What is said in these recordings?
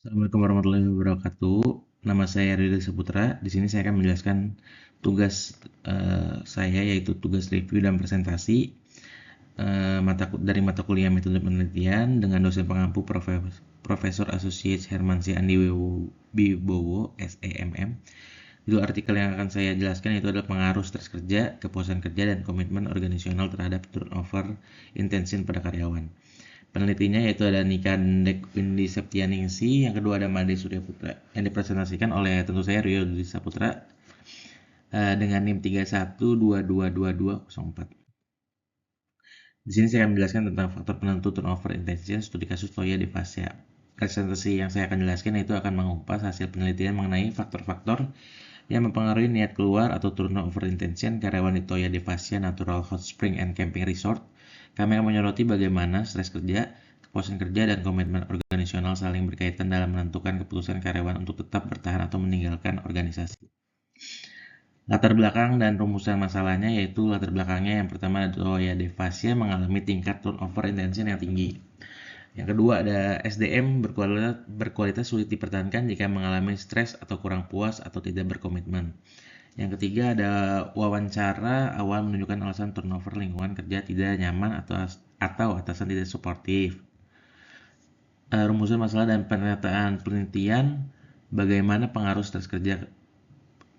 Assalamualaikum warahmatullahi wabarakatuh. Nama saya Ridho Saputra. Di sini saya akan menjelaskan tugas saya, yaitu tugas review dan presentasi dari mata kuliah metode penelitian dengan dosen pengampu Profesor Associate Hermansyah Andi Wibowo, SEMM. Judul artikel yang akan saya jelaskan itu adalah pengaruh stres kerja, kepuasan kerja, dan komitmen organisasional terhadap turnover intention pada karyawan. Penelitinya yaitu ada Nika Dek Windy Septianingsi, yang kedua ada Made Surya Putra, yang dipresentasikan oleh tentu saya Rio Dwi Saputra dengan NIM 31222204. Di sini saya akan menjelaskan tentang faktor penentu turnover intention studi kasus Toya di Fasya. Presentasi yang saya akan jelaskan itu akan mengupas hasil penelitian mengenai faktor-faktor yang mempengaruhi niat keluar atau turnover intention karyawan di Toya di Fasya Natural Hot Spring and Camping Resort. Kami akan menyoroti bagaimana stres kerja, kepuasan kerja, dan komitmen organisasional saling berkaitan dalam menentukan keputusan karyawan untuk tetap bertahan atau meninggalkan organisasi. Latar belakang dan rumusan masalahnya yaitu latar belakangnya yang pertama Toya di Fasya mengalami tingkat turnover intention yang tinggi. Yang kedua ada SDM berkualitas sulit dipertahankan jika mengalami stres atau kurang puas atau tidak berkomitmen. Yang ketiga ada wawancara awal menunjukkan alasan turnover lingkungan kerja tidak nyaman atau atasan tidak suportif. Rumusan masalah dan pernyataan penelitian bagaimana pengaruh stres kerja,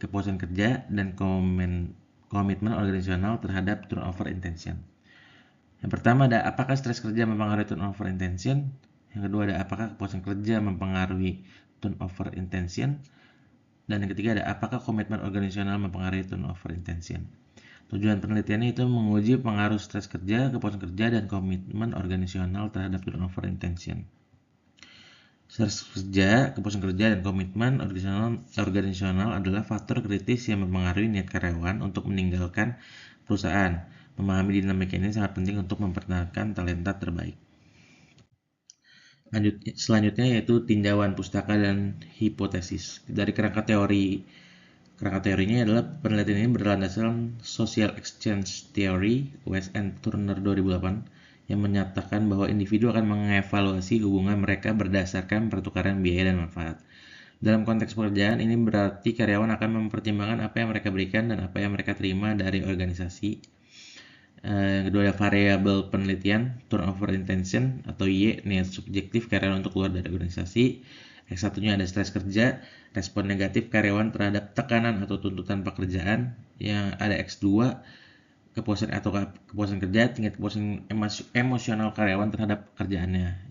kepuasan kerja, dan komitmen organisasional terhadap turnover intention. Yang pertama ada apakah stres kerja mempengaruhi turnover intention. Yang kedua ada apakah kepuasan kerja mempengaruhi turnover intention. Dan yang ketiga ada apakah komitmen organisasional mempengaruhi turnover intention. Tujuan penelitiannya itu menguji pengaruh stres kerja, kepuasan kerja, dan komitmen organisasional terhadap turnover intention. Stres kerja, kepuasan kerja, dan komitmen organisasional adalah faktor kritis yang mempengaruhi niat karyawan untuk meninggalkan perusahaan. Memahami dinamika ini sangat penting untuk mempertahankan talenta terbaik. Selanjutnya yaitu tinjauan pustaka dan hipotesis. Dari kerangka teorinya adalah penelitian ini berlandaskan Social Exchange Theory West and Turner 2008 yang menyatakan bahwa individu akan mengevaluasi hubungan mereka berdasarkan pertukaran biaya dan manfaat. Dalam konteks pekerjaan, ini berarti karyawan akan mempertimbangkan apa yang mereka berikan dan apa yang mereka terima dari organisasi. Yang kedua ada variabel penelitian, turnover intention atau Y, niat subjektif karyawan untuk keluar dari organisasi. X1-nya ada stres kerja, respon negatif karyawan terhadap tekanan atau tuntutan pekerjaan. Yang ada X2, kepuasan kerja, tingkat kepuasan emosional karyawan terhadap pekerjaannya.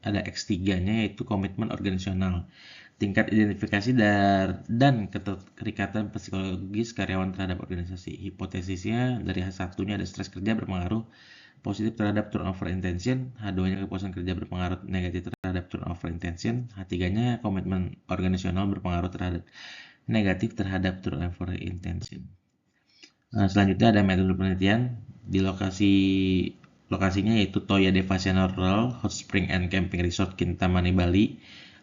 Ada X3-nya yaitu komitmen organisasional, tingkat identifikasi dan keterikatan psikologis karyawan terhadap organisasi. Hipotesisnya dari H1-nya ada stres kerja berpengaruh positif terhadap turnover intention, H2-nya kepuasan kerja berpengaruh negatif terhadap turnover intention, H3-nya komitmen organisasional berpengaruh terhadap negatif terhadap turnover intention. Selanjutnya ada metode penelitian di lokasinya yaitu Toya Devasya Natural Hot Spring and Camping Resort Kintamani Bali.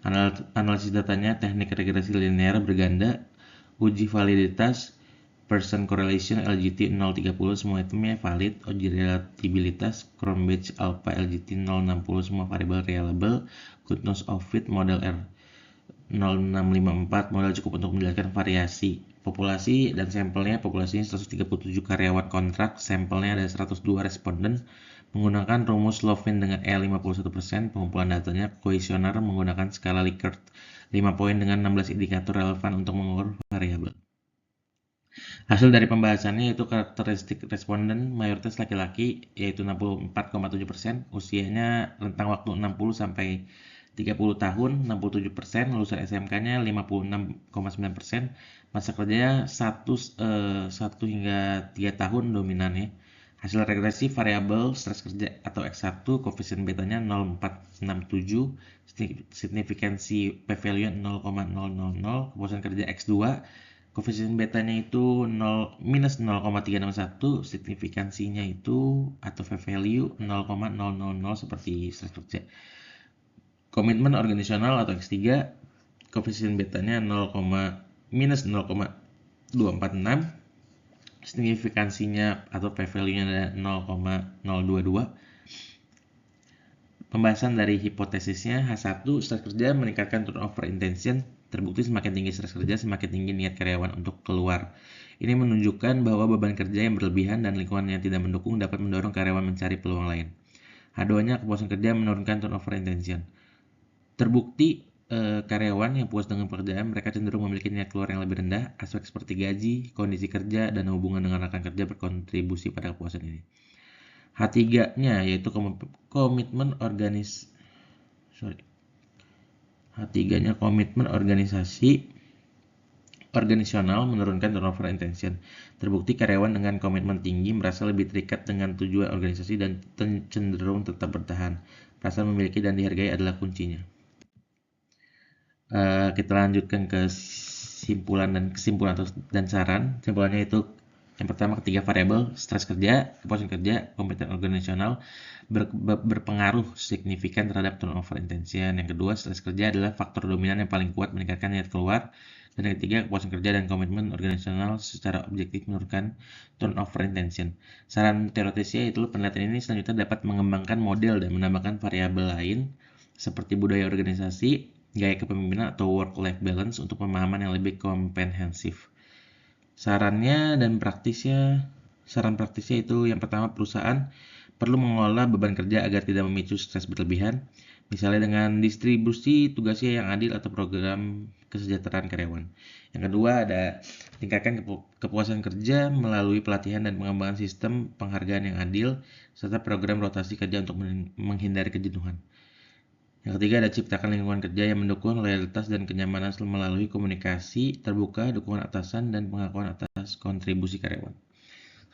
Analisis datanya teknik regresi linear berganda, uji validitas, person correlation LGT 030 semua itemnya valid, uji relatabilitas Cronbach alpha LGT 060 semua variabel reliable, goodness of fit model R 0654 modal cukup untuk menjelaskan variasi populasi dan sampelnya. Populasinya 137 karyawan kontrak, sampelnya ada 102 responden menggunakan rumus Lovin dengan E 51%. Pengumpulan datanya kuesioner menggunakan skala Likert 5 poin dengan 16 indikator relevan untuk mengukur variabel. Hasil dari pembahasannya yaitu karakteristik responden mayoritas laki-laki yaitu 64,7%, usianya rentang waktu 60 sampai 30 tahun, 67%, lulusan SMK-nya 56,9%, masa kerjanya 1 hingga 3 tahun dominannya. Hasil regresi variabel stres kerja atau X1, koefisien betanya 0,467, signifikansi p-value 0,000, kepuasan kerja X2, koefisien betanya itu minus 0,361, signifikansinya itu atau p-value 0,000 seperti stres kerja. Komitmen organisasional atau X3, koefisien betanya minus 0,246, signifikansinya atau p-value-nya ada 0,022. Pembahasan dari hipotesisnya, H1, stres kerja meningkatkan turnover intention. Terbukti semakin tinggi stres kerja, semakin tinggi niat karyawan untuk keluar. Ini menunjukkan bahwa beban kerja yang berlebihan dan lingkungan yang tidak mendukung dapat mendorong karyawan mencari peluang lain. H2-nya, kepuasan kerja menurunkan turnover intention. Terbukti karyawan yang puas dengan pekerjaan, mereka cenderung memiliki niat keluar yang lebih rendah. Aspek seperti gaji, kondisi kerja, dan hubungan dengan rekan kerja berkontribusi pada kepuasan ini. H3-nya yaitu komitmen H3-nya komitmen organisasional menurunkan turnover intention. Terbukti karyawan dengan komitmen tinggi merasa lebih terikat dengan tujuan organisasi dan cenderung tetap bertahan. Perasaan memiliki dan dihargai adalah kuncinya. Kita lanjutkan ke kesimpulan dan saran. Kesimpulannya itu yang pertama, ketiga variabel stres kerja, kepuasan kerja, komitmen organisasional berpengaruh signifikan terhadap turnover intention. Yang kedua, stres kerja adalah faktor dominan yang paling kuat meningkatkan niat keluar. Dan yang ketiga, kepuasan kerja dan komitmen organisasional secara objektif menurunkan turnover intention. Saran teoretisnya itu penelitian ini selanjutnya dapat mengembangkan model dan menambahkan variabel lain seperti budaya organisasi, gaya kepemimpinan atau work-life balance untuk pemahaman yang lebih komprehensif. Saran praktisnya itu yang pertama, perusahaan perlu mengelola beban kerja agar tidak memicu stres berlebihan, misalnya dengan distribusi tugasnya yang adil atau program kesejahteraan karyawan. Yang kedua, ada tingkatkan kepuasan kerja melalui pelatihan dan pengembangan sistem penghargaan yang adil serta program rotasi kerja untuk menghindari kejenuhan. Yang ketiga, ada ciptakan lingkungan kerja yang mendukung loyalitas dan kenyamanan melalui komunikasi terbuka, dukungan atasan, dan pengakuan atas kontribusi karyawan.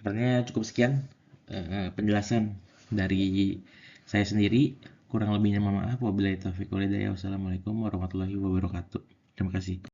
Sepertinya cukup sekian penjelasan dari saya sendiri. Kurang lebihnya mohon maaf. Wabillahi taufiq wal hidayah. Wassalamualaikum warahmatullahi wabarakatuh. Terima kasih.